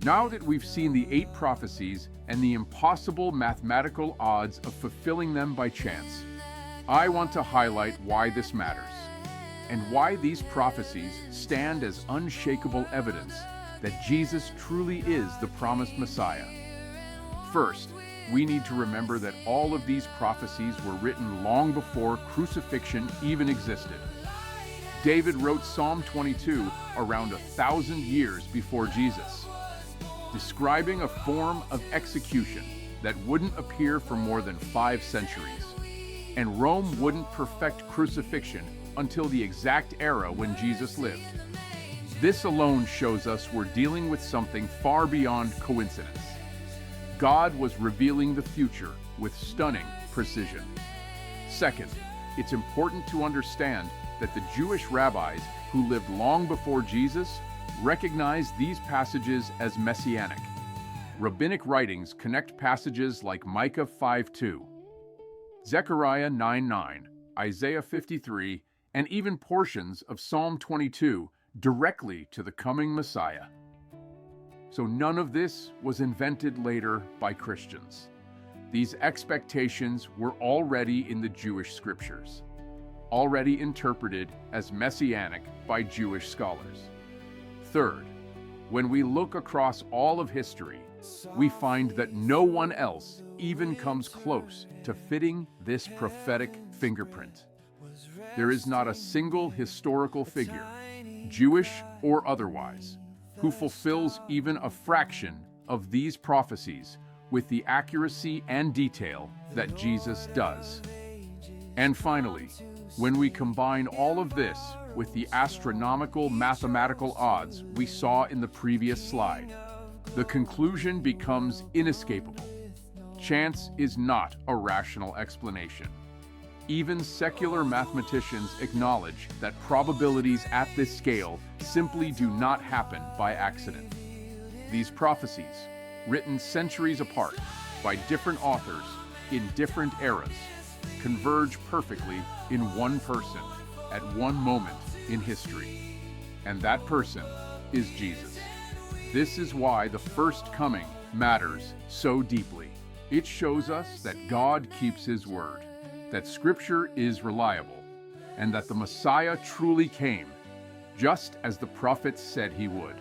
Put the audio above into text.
Now that we've seen the 8 prophecies and the impossible mathematical odds of fulfilling them by chance, I want to highlight why this matters, and why these prophecies stand as unshakable evidence that Jesus truly is the promised Messiah. First, we need to remember that all of these prophecies were written long before crucifixion even existed. David wrote Psalm 22 around 1,000 years before Jesus, describing a form of execution that wouldn't appear for more than 5 centuries. And Rome wouldn't perfect crucifixion until the exact era when Jesus lived. This alone shows us we're dealing with something far beyond coincidence. God was revealing the future with stunning precision. Second, it's important to understand that the Jewish rabbis who lived long before Jesus recognized these passages as Messianic. Rabbinic writings connect passages like Micah 5:2, Zechariah 9:9, Isaiah 53, and even portions of Psalm 22 directly to the coming Messiah. So none of this was invented later by Christians. These expectations were already in the Jewish scriptures, already interpreted as Messianic by Jewish scholars. Third, when we look across all of history, we find that no one else even comes close to fitting this prophetic fingerprint. There is not a single historical figure, Jewish or otherwise, who fulfills even a fraction of these prophecies with the accuracy and detail that Jesus does. And finally, when we combine all of this with the astronomical mathematical odds we saw in the previous slide, the conclusion becomes inescapable. Chance is not a rational explanation. Even secular mathematicians acknowledge that probabilities at this scale simply do not happen by accident. These prophecies, written centuries apart by different authors in different eras, converge perfectly in one person at one moment in history. And that person is Jesus. This is why the first coming matters so deeply. It shows us that God keeps His word, that Scripture is reliable, and that the Messiah truly came, just as the prophets said He would.